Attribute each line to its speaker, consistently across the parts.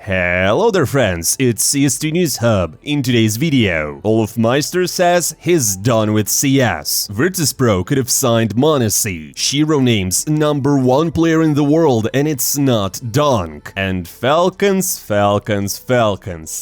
Speaker 1: Hello there friends, it's CS2 News Hub. In today's video, Olofmeister says he's done with CS. Virtus.pro could have signed M0NESY. Shiro names #1 player in the world and it's not Donk. And Falcons.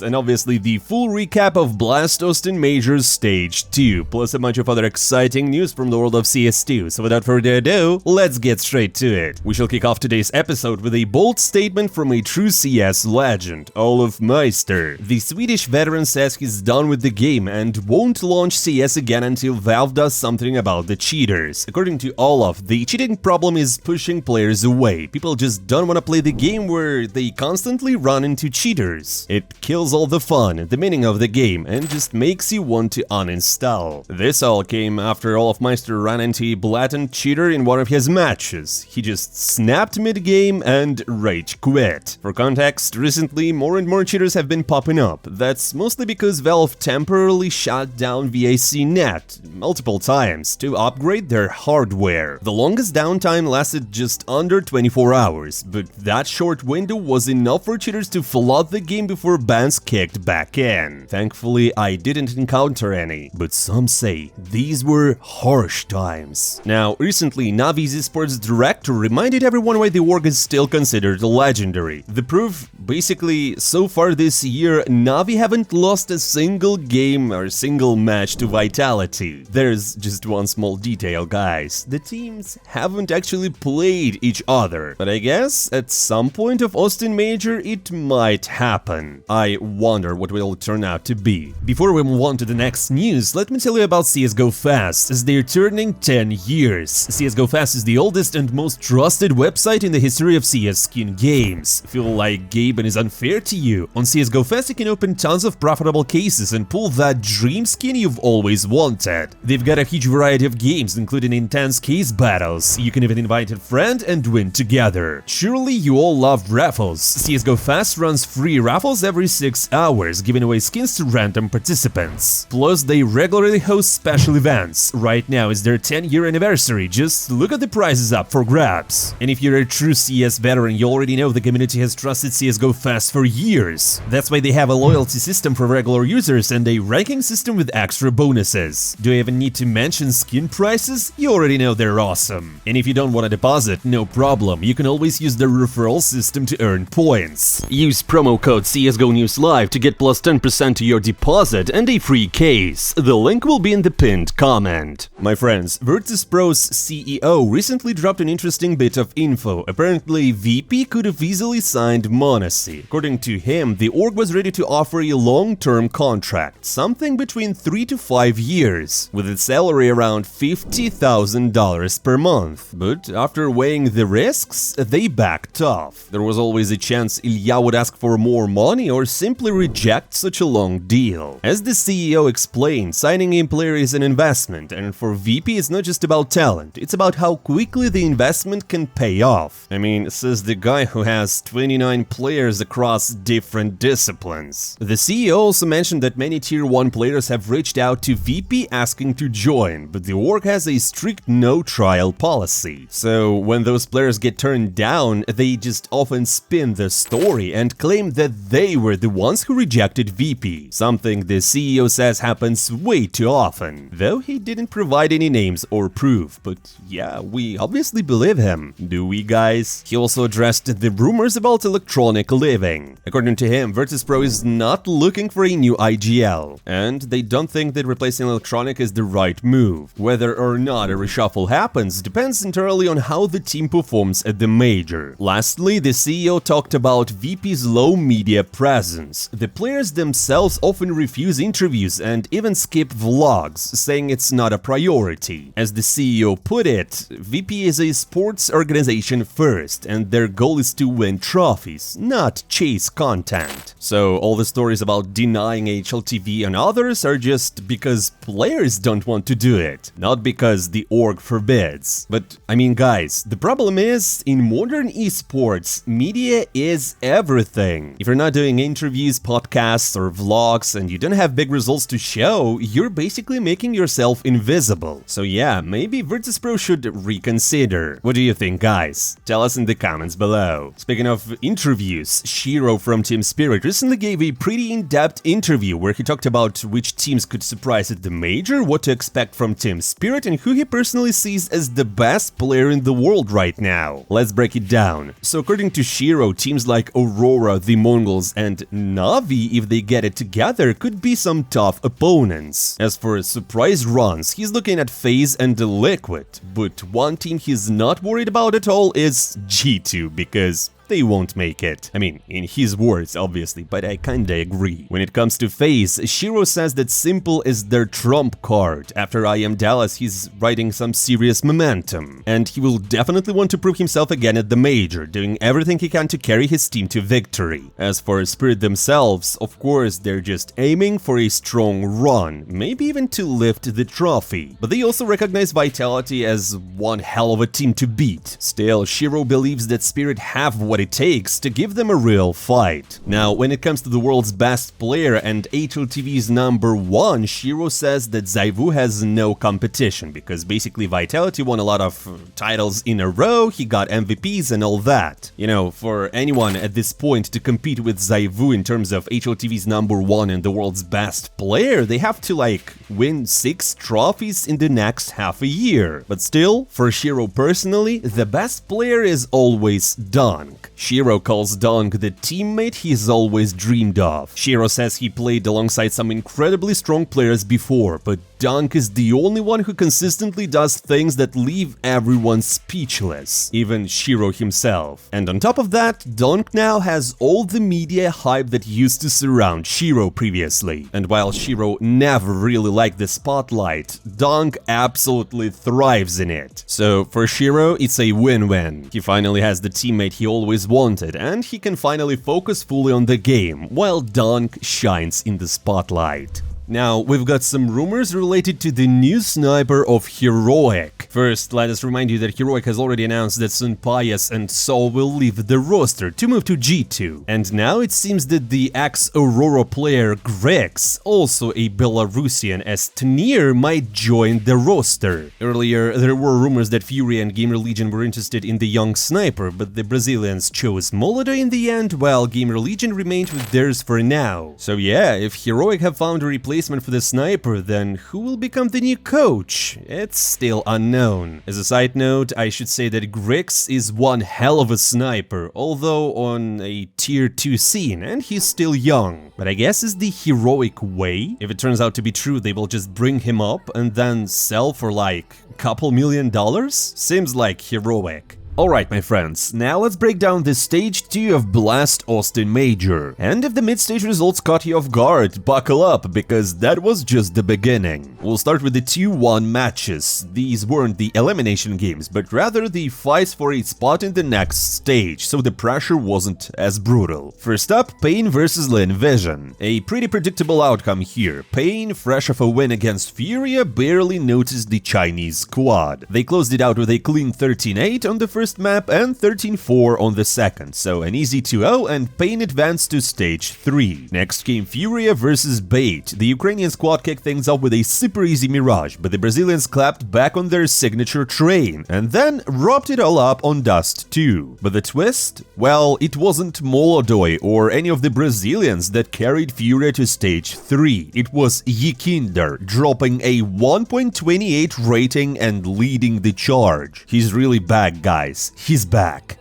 Speaker 1: And obviously the full recap of Blast Austin Majors Stage 2, plus a bunch of other exciting news from the world of CS2. So without further ado, let's get straight to it. We shall kick off today's episode with a bold statement from a true CS legend, Olofmeister. The Swedish veteran says he's done with the game and won't launch CS again until Valve does something about the cheaters. According to Olof, the cheating problem is pushing players away. People just don't want to play the game where they constantly run into cheaters. It kills all the fun, the meaning of the game, and just makes you want to uninstall. This all came after Olofmeister ran into a blatant cheater in one of his matches. He just snapped mid-game and rage quit. For context, recently more and more cheaters have been popping up. That's mostly because Valve temporarily shut down VAC Net multiple times to upgrade their hardware. The longest downtime lasted just under 24 hours, but that short window was enough for cheaters to flood the game before bans kicked back in. Thankfully, I didn't encounter any, but some say these were harsh times. Now, recently, NAVI's esports director reminded everyone why the org is still considered legendary. The proof, basically, so far this year, NAVI haven't lost a single game or single match to Vitality. There's just one small detail, guys. The teams haven't actually played each other. But I guess at some point of Austin Major, it might happen. I wonder what will turn out to be. Before we move on to the next news, let me tell you about CSGO Fast, as they're turning 10 years. CSGO Fast is the oldest and most trusted website in the history of CS skin games. Feel like Gaben is unfair to you? On CSGO Fast you can open tons of profitable cases and pull that dream skin you've always wanted. They've got a huge variety of games, including intense case battles. You can even invite a friend and win together. Surely you all love raffles. CSGO Fast runs free raffles every 6 hours, giving away skins to random participants. Plus they regularly host special events. Right now is their 10-year anniversary, just look at the prizes up for grabs. And if you're a true CS veteran, you already know the community has trusted CSGO Fast for years. That's why they have a loyalty system for regular users and a ranking system with extra bonuses. Do I even need to mention skin prices? You already know they're awesome. And if you don't want to deposit, no problem, you can always use the referral system to earn points. Use promo code CSGO News Live to get plus 10% to your deposit and a free case. The link will be in the pinned comment. My friends, Virtus.pro's CEO recently dropped an interesting bit of info. Apparently, VP could have easily signed M0NESY. According to him, the org was ready to offer a long-term contract, something between 3 to 5 years, with a salary around $50,000 per month. But after weighing the risks, they backed off. There was always a chance Ilya would ask for more money or simply reject such a long deal. As the CEO explained, signing a player is an investment, and for VP it's not just about talent, it's about how quickly the investment can pay off. I mean, says the guy who has 29 players across different disciplines. The CEO also mentioned that many Tier 1 players have reached out to VP asking to join, but the org has a strict no-trial policy. So when those players get turned down, they just often spin the story and claim that they were the ones who rejected VP, something the CEO says happens way too often, though he didn't provide any names or proof. But yeah, we obviously believe him, do we guys? He also addressed the rumors about electronic living. According to him, Virtus.pro is not looking for a new IGL, and they don't think that replacing electronic is the right move. Whether or not a reshuffle happens depends entirely on how the team performs at the major. Lastly, the CEO talked about VP's low media presence. The players themselves often refuse interviews and even skip vlogs, saying it's not a priority. As the CEO put it, VP is a sports organization first, and their goal is to win trophies, not chase content. So all the stories about denying HLTV and others are just because players don't want to do it, not because the org forbids. But I mean guys, the problem is, in modern esports, media is everything. If you're not doing interviews, podcasts or vlogs and you don't have big results to show, you're basically making yourself invisible. So yeah, maybe Virtus.pro should reconsider. What do you think guys? Tell us in the comments below. Speaking of interviews, News, Shiro from Team Spirit recently gave a pretty in-depth interview where he talked about which teams could surprise at the major, what to expect from Team Spirit, and who he personally sees as the best player in the world right now. Let's break it down. So according to Shiro, teams like Aurora, the MongolZ, and NAVI, if they get it together, could be some tough opponents. As for surprise runs, he's looking at Faze and Liquid, but one team he's not worried about at all is G2, because they won't make it. I mean, in his words, obviously, but I kinda agree. When it comes to Faze, Shiro says that Simple is their trump card. After I Am Dallas, he's riding some serious momentum, and he will definitely want to prove himself again at the major, doing everything he can to carry his team to victory. As for Spirit themselves, of course, they're just aiming for a strong run, maybe even to lift the trophy. But they also recognize Vitality as one hell of a team to beat. Still, Shiro believes that Spirit have what it takes to give them a real fight. Now, when it comes to the world's best player and HLTV's #1, Shiro says that ZywOo has no competition, because basically Vitality won a lot of titles in a row, he got MVPs and all that. You know, for anyone at this point to compete with ZywOo in terms of HLTV's #1 and the world's best player, they have to like win 6 trophies in the next half a year. But still, for Shiro personally, the best player is always Donk. Shiro calls Donk the teammate he's always dreamed of. Shiro says he played alongside some incredibly strong players before, but Donk is the only one who consistently does things that leave everyone speechless, even Shiro himself. And on top of that, Donk now has all the media hype that used to surround Shiro previously. And while Shiro never really liked the spotlight, Donk absolutely thrives in it. So for Shiro, it's a win-win. He finally has the teammate he always wanted, and he can finally focus fully on the game, while Donk shines in the spotlight. Now, we've got some rumors related to the new sniper of Heroic. First, let us remind you that Heroic has already announced that Sunpayas and Sol will leave the roster to move to G2. And now it seems that the ex-Aurora player Grix, also a Belarusian as Tanir, might join the roster. Earlier, there were rumors that Fury and Gamer Legion were interested in the young sniper, but the Brazilians chose MongolZ in the end, while Gamer Legion remained with theirs for now. So yeah, if Heroic have found a replacement for the sniper, then who will become the new coach? It's still unknown. As a side note, I should say that Grix is one hell of a sniper, although on a tier 2 scene, and he's still young. But I guess it's the Heroic way. If it turns out to be true, they will just bring him up and then sell for like a couple $1 million? Seems like Heroic. Alright my friends, now let's break down the Stage 2 of Blast Austin Major. And if the mid-stage results caught you off guard, buckle up, because that was just the beginning. We'll start with the 2-1 matches. These weren't the elimination games, but rather the fights for a spot in the next stage, so the pressure wasn't as brutal. First up, Pain vs Lin Vision. A pretty predictable outcome here. Pain, fresh off a win against Furia, barely noticed the Chinese squad. They closed it out with a clean 13-8 on the first map and 13-4 on the second, so an easy 2-0 and Pain advanced to stage 3. Next came Furia vs Bait. The Ukrainian squad kicked things off with a super easy Mirage, but the Brazilians clapped back on their signature train and then wrapped it all up on Dust 2. But the twist? Well, it wasn't MongolZ or any of the Brazilians that carried Furia to stage 3. It was Yikinder, dropping a 1.28 rating and leading the charge. He's really back, guys. He's back.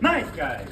Speaker 2: Nice guy.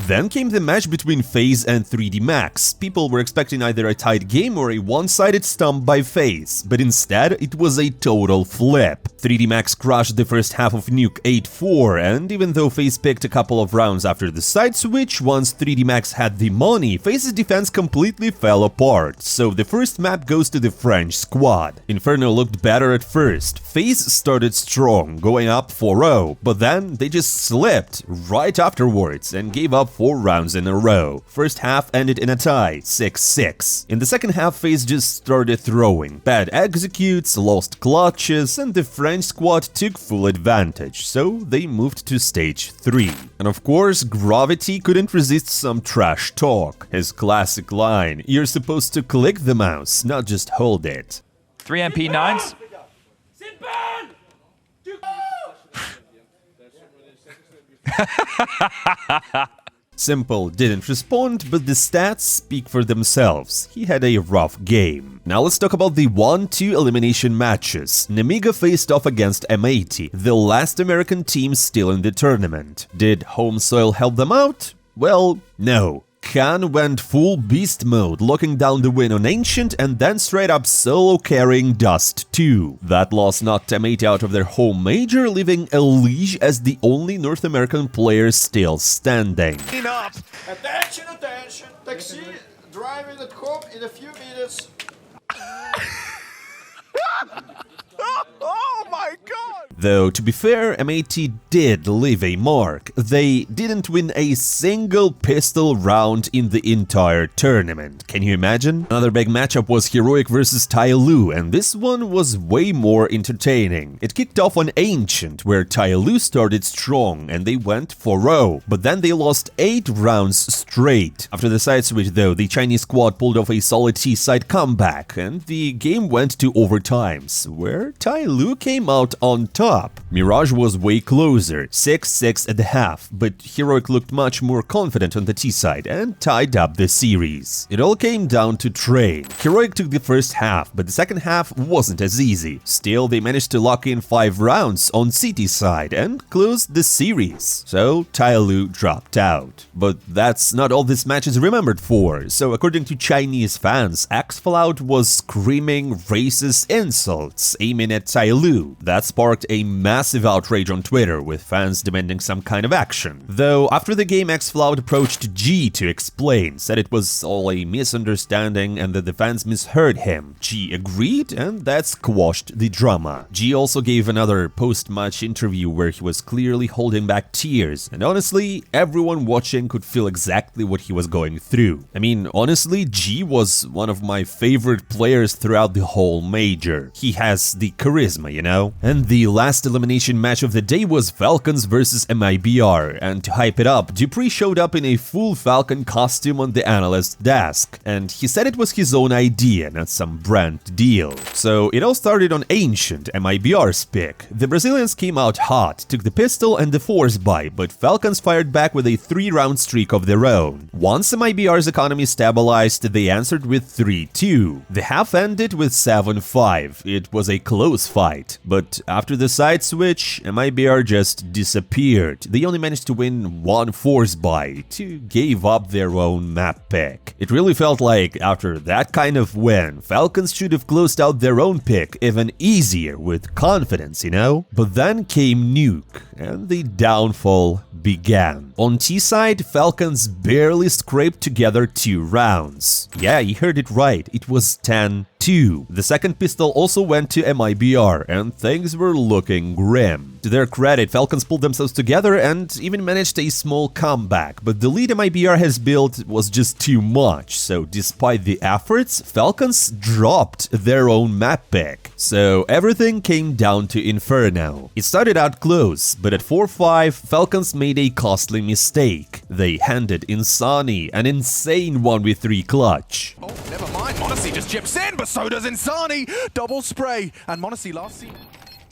Speaker 1: Then came the match between Faze and 3D Max. People were expecting either a tight game or a one-sided stomp by Faze, but instead it was a total flip. 3D Max crushed the first half of Nuke 8-4, and even though Faze picked a couple of rounds after the side switch, once 3D Max had the money, Faze's defense completely fell apart, so the first map goes to the French squad. Inferno looked better at first. Faze started strong, going up 4-0, but then they just slipped right afterwards and gave up 4 rounds in a row. First half ended in a tie, 6-6. In the second half, Faze just started throwing. Bad executes, lost clutches, and the French squad took full advantage, so they moved to stage 3. And of course, Gravity couldn't resist some trash talk. His classic line, "You're supposed to click the mouse, not just hold it."
Speaker 3: 3 MP9s.
Speaker 1: Simple didn't respond, but the stats speak for themselves. He had a rough game. Now let's talk about the 1-2 elimination matches. Nemiga faced off against M0NESY, the last American team still in the tournament. Did home soil help them out? Well, no. Khan went full beast mode, locking down the win on Ancient and then straight up solo carrying Dust 2. That loss knocked M0NESY out of their home major, leaving Elige as the only North American player still standing.
Speaker 3: Attention, attention! Taxi driving at home in a few minutes. Oh my god!
Speaker 1: Though, to be fair, M0NESY did leave a mark. They didn't win a single pistol round in the entire tournament. Can you imagine? Another big matchup was Heroic versus Tyloo, and this one was way more entertaining. It kicked off on Ancient, where Tyloo started strong, and they went 4-0, but then they lost 8 rounds straight. After the side switch though, the Chinese squad pulled off a solid T-side comeback, and the game went to overtimes, where Tyloo came out on top. Mirage was way closer, 6-6 at the half, but Heroic looked much more confident on the T-side and tied up the series. It all came down to trade. Heroic took the first half, but the second half wasn't as easy. Still, they managed to lock in 5 rounds on CT side and closed the series. So Tyloo dropped out. But that's not all this match is remembered for. So according to Chinese fans, xFallout was screaming racist insults aiming at Tyloo. That sparked a massive outrage on Twitter, with fans demanding some kind of action. Though after the game, xFallout approached G to explain, said it was all a misunderstanding and that the fans misheard him. G agreed, and that squashed the drama. G also gave another post-match interview where he was clearly holding back tears, and honestly, everyone watching could feel exactly what he was going through. I mean, honestly, G was one of my favorite players throughout the whole major. He has the charisma, you know? And the last elimination match of the day was Falcons versus MIBR, and to hype it up, Dupree showed up in a full Falcon costume on the analyst's desk, and he said it was his own idea, not some brand deal. So it all started on Ancient, MIBR's pick. The Brazilians came out hot, took the pistol and the force buy, but Falcons fired back with a 3-round streak of their own. Once MIBR's economy stabilized, they answered with 3-2. The half ended with 7-5. It was a close fight, but after the side switch, MIBR just disappeared. They only managed to win 1 force buy to give up their own map pick. It really felt like after that kind of win, Falcons should have closed out their own pick even easier with confidence, you know? But then came Nuke, and the downfall began. On T-side, Falcons barely scraped together 2 rounds. Yeah, you heard it right, it was 10-2. The second pistol also went to MIBR, and things were looking grim. To their credit, Falcons pulled themselves together and even managed a small comeback, but the lead MIBR has built was just too much, so despite the efforts, Falcons dropped their own map pick. So everything came down to Inferno. It started out close, but at 4-5, Falcons made a costly mistake. They handed M0NESY an insane 1v3 clutch.
Speaker 4: Oh, never mind, m0NESY just chips in, but so does m0NESY. Double spray, and m0NESY last seen.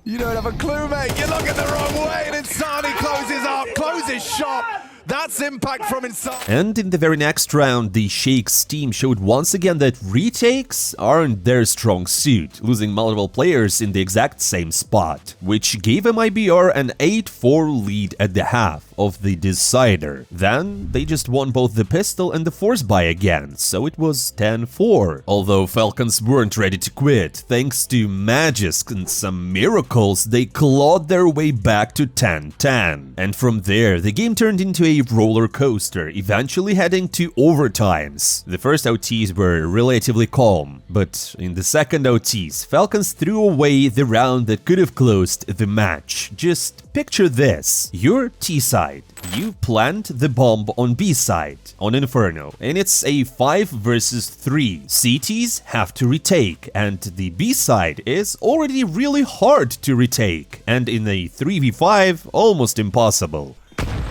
Speaker 4: You don't have a clue, mate. You're looking the wrong way, and m0NESY closes up, closes shop. That's impact from m0NESY.
Speaker 1: And in the very next round, the Shakes team showed once again that retakes aren't their strong suit, losing multiple players in the exact same spot, which gave MIBR an 8-4 lead at the half of the decider. Then they just won both the pistol and the force buy again, so it was 10-4. Although Falcons weren't ready to quit, thanks to magic and some miracles, they clawed their way back to 10-10. And from there, the game turned into a roller coaster, eventually heading to overtimes. The first OTs were relatively calm, but in the second OTs, Falcons threw away the round that could have closed the match. Just picture this: you're T-side, you plant the bomb on B-side, on Inferno, and it's a 5 versus 3. CTs have to retake, and the B-side is already really hard to retake, and in a 3v5, almost impossible.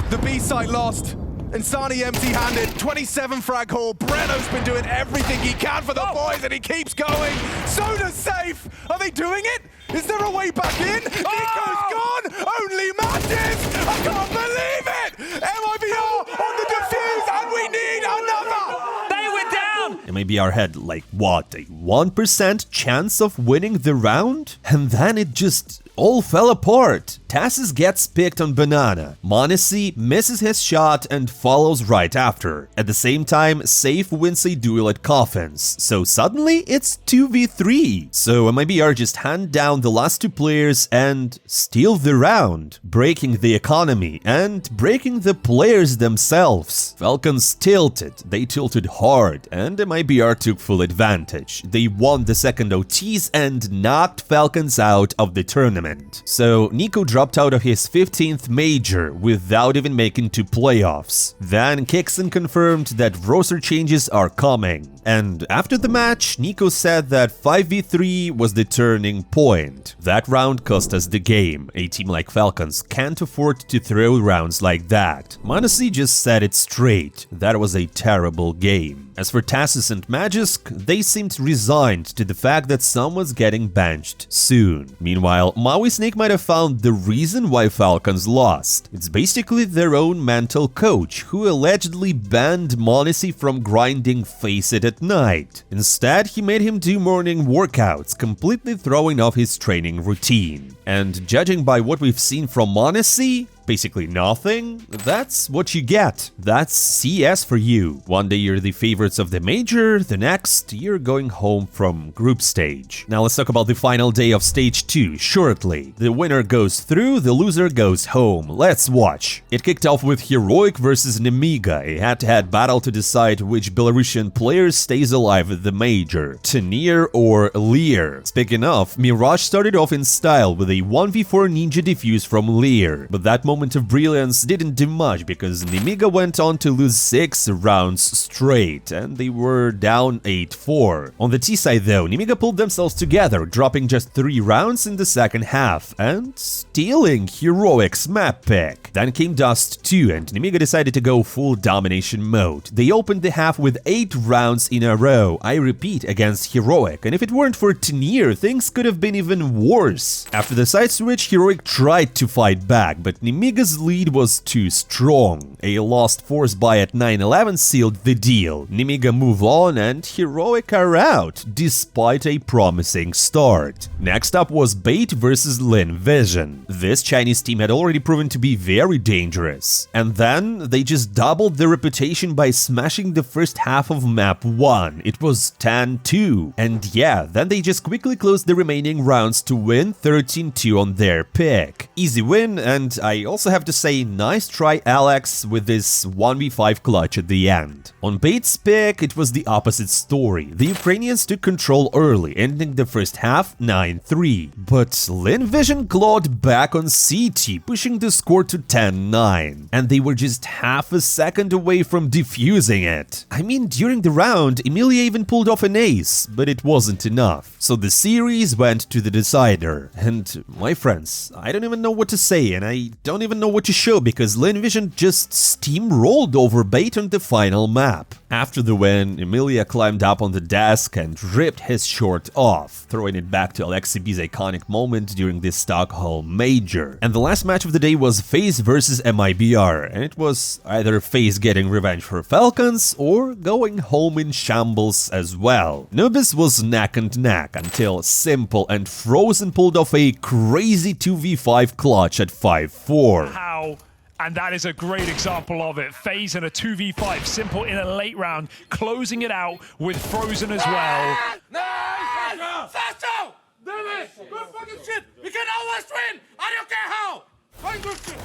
Speaker 4: The B side lost. And Sani empty-handed, 27 frag haul. Breno's been doing everything he can for the boys, and he keeps going. Soda's safe. Are they doing it? Is there a way back in? NiKo's gone. Only matches. I can't believe it. MIBR on the defuse, and we need another.
Speaker 2: They went down.
Speaker 1: MIBR had, like, what, a 1% chance of winning the round? And then it just all fell apart. TaSys gets picked on banana. M0NESY misses his shot and follows right after. At the same time, Safe wins a duel at coffins. So suddenly it's 2v3. So MIBR just hand down the last two players and steal the round, breaking the economy and breaking the players themselves. Falcons tilted. They tilted hard, and MIBR took full advantage. They won the second OTs and knocked Falcons out of the tournament. So NiKo dropped out of his 15th major without even making to playoffs. Then Kixon confirmed that roster changes are coming. And after the match, NiKo said that 5v3 was the turning point. That round cost us the game. A team like Falcons can't afford to throw rounds like that. M0NESY just said it straight. That was a terrible game. As for TaSys and Magisk, they seemed resigned to the fact that someone's getting benched soon. Meanwhile, Maui Snake might have found the reason why Falcons lost. It's basically their own mental coach, who allegedly banned M0NESY from grinding Face It at night. Instead, he made him do morning workouts, completely throwing off his training routine. And judging by what we've seen from M0NESY, basically nothing, that's what you get. That's CS for you. One day you're the favorites of the major, the next you're going home from group stage. Now let's talk about the final day of stage 2 shortly. The winner goes through, the loser goes home. Let's watch. It kicked off with Heroic versus Nemiga, a head-to-head battle to decide which Belarusian player stays alive at the major, Tanir or Lear. Speaking of, Mirage started off in style with a 1v4 ninja defuse from Lear, but that moment of brilliance didn't do much because Nemiga went on to lose 6 rounds straight, and they were down 8-4. On the T side though, Nemiga pulled themselves together, dropping just 3 rounds in the second half and stealing Heroic's map pick. Then came Dust 2 and Nemiga decided to go full domination mode. They opened the half with 8 rounds in a row, I repeat, against Heroic, and if it weren't for Tanir, things could have been even worse. After the side switch, Heroic tried to fight back, but Nemiga's lead was too strong. A lost force buy at 9-11 sealed the deal. Nemiga move on and Heroic are out, despite a promising start. Next up was Bait versus Lin Vision. This Chinese team had already proven to be very dangerous. And then they just doubled their reputation by smashing the first half of map 1. It was 10-2. And yeah, then they just quickly closed the remaining rounds to win 13-2 on their pick. Easy win, and I also have to say nice try Alex with this 1v5 clutch at the end. On Bait's pick, it was the opposite story. The Ukrainians took control early, ending the first half 9-3. But Lin Vision clawed back on CT, pushing the score to 10-9. And they were just half a second away from defusing it. I mean, during the round, Emilia even pulled off an ace, but it wasn't enough. So the series went to the decider. And my friends, I don't even know what to say, and I don't even know what to show because Lin Vision just steamrolled over Bait on the final map. After the win, Emilia climbed up on the desk and ripped his short off, throwing it back to Alexi B's iconic moment during the Stockholm Major. And the last match of the day was Faze versus MIBR, and it was either Faze getting revenge for Falcons or going home in shambles as well. Nubis was neck and neck until Simple and Frozen pulled off a crazy 2v5 clutch at 5-4.
Speaker 2: How? And that is a great example of it. Faze in a 2v5, Simple in a late round, closing it out with Frozen as well.
Speaker 5: Nice! Faster! Damn it! Good fucking shit! We can always win! I don't care how! Very good shit!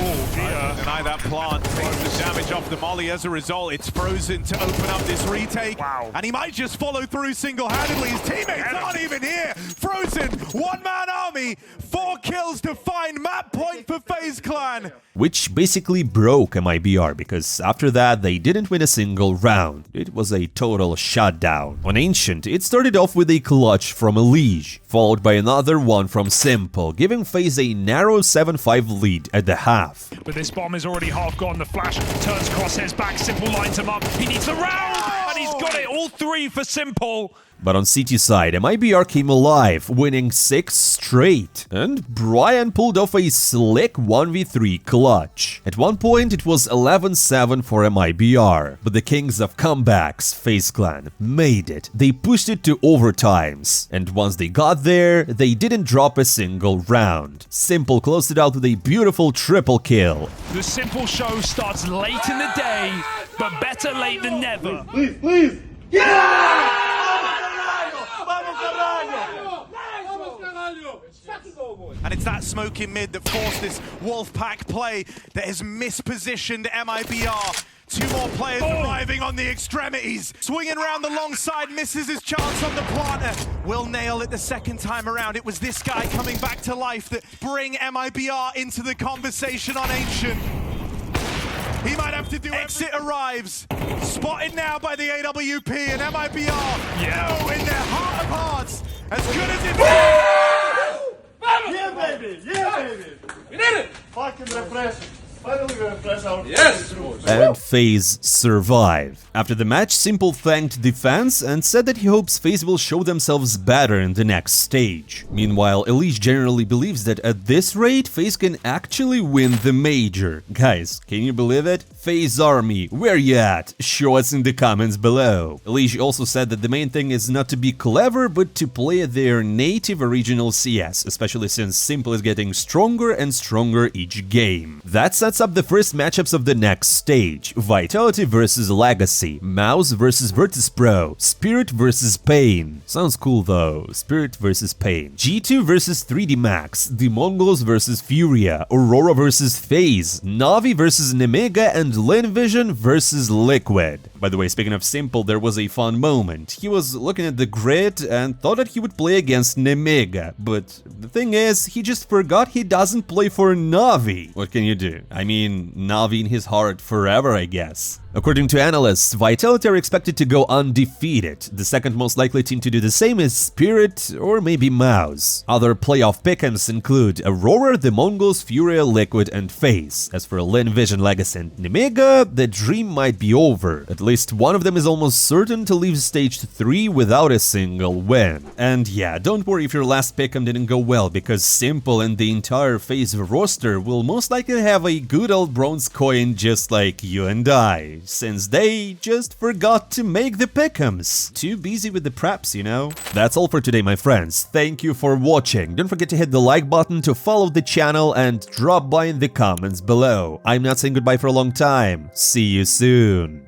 Speaker 2: Oh dear.
Speaker 4: Deny that plant, takes the damage off the molly. As a result, it's Frozen to open up this retake.
Speaker 2: Wow.
Speaker 4: And he might just follow through single-handedly. His teammates aren't even here. Frozen, one-man army, 4 kills to find map point for FaZe Clan.
Speaker 1: Which basically broke MIBR, because after that they didn't win a single round. It was a total shutdown. On Ancient, it started off with a clutch from Elige, followed by another one from Simple, giving FaZe a narrow 7-5 lead at the half.
Speaker 2: But this bomb is already half gone. The flash turns crosshairs back. Simple lines him up. He needs a round, and he's got it. All 3 for Simple.
Speaker 1: But on CT side, MIBR came alive, winning 6 straight, and Brian pulled off a slick 1v3 clutch. At one point it was 11-7 for MIBR, but the kings of comebacks, FaZe Clan, made it. They pushed it to overtimes, and once they got there, they didn't drop a single round. Simple closed it out with a beautiful triple kill.
Speaker 2: The Simple show starts late in the day, but better late than never.
Speaker 5: Please. Yeah!
Speaker 4: And it's that smoke in mid that forced this Wolfpack play that has mispositioned MIBR. 2 more players arriving on the extremities. Swinging around the long side, misses his chance on the planter. Will nail it the second time around. It was this guy coming back to life that bring MIBR into the conversation on Ancient. He might have to do exit arrives. Spotted now by the AWP and MIBR. Know in their heart of hearts, as good as it
Speaker 3: Yeah, baby! Yeah, baby!
Speaker 5: We did it!
Speaker 3: Fucking refresh. Finally we refresh our...
Speaker 5: Yes!
Speaker 1: And FaZe survive. After the match, Simple thanked the fans and said that he hopes FaZe will show themselves better in the next stage. Meanwhile, Elige generally believes that at this rate, FaZe can actually win the major. Guys, can you believe it? FaZe Army, where you at? Show us in the comments below. Elige also said that the main thing is not to be clever, but to play their native original CS, especially since Simple is getting stronger and stronger each game. That sets up the first matchups of the next stage: Vitality versus Legacy, Mouse versus Virtus.pro, Spirit versus Pain. Sounds cool though, Spirit versus Pain. G2 versus 3D Max, the MongolZ versus Furia, Aurora versus FaZe, NAVI versus Nemiga, and Vision versus Liquid. By the way, speaking of Simple, there was a fun moment. He was looking at the grid and thought that he would play against Nemiga, but the thing is, he just forgot he doesn't play for NAVI. What can you do? I mean, NAVI in his heart forever, I guess. According to analysts, Vitality are expected to go undefeated. The second most likely team to do the same is Spirit or maybe Mouse. Other playoff pick'ems include Aurora, the MongolZ, Furia, Liquid, and FaZe. As for Vision, Legacy, and Nemiga, the dream might be over. At least one of them is almost certain to leave stage 3 without a single win. And yeah, don't worry if your last pick'em didn't go well, because Simple and the entire FaZe roster will most likely have a good old bronze coin just like you and I, since they just forgot to make the pick'ems. Too busy with the preps, you know? That's all for today, my friends. Thank you for watching. Don't forget to hit the like button to follow the channel and drop by in the comments below. I'm not saying goodbye for a long time. See you soon.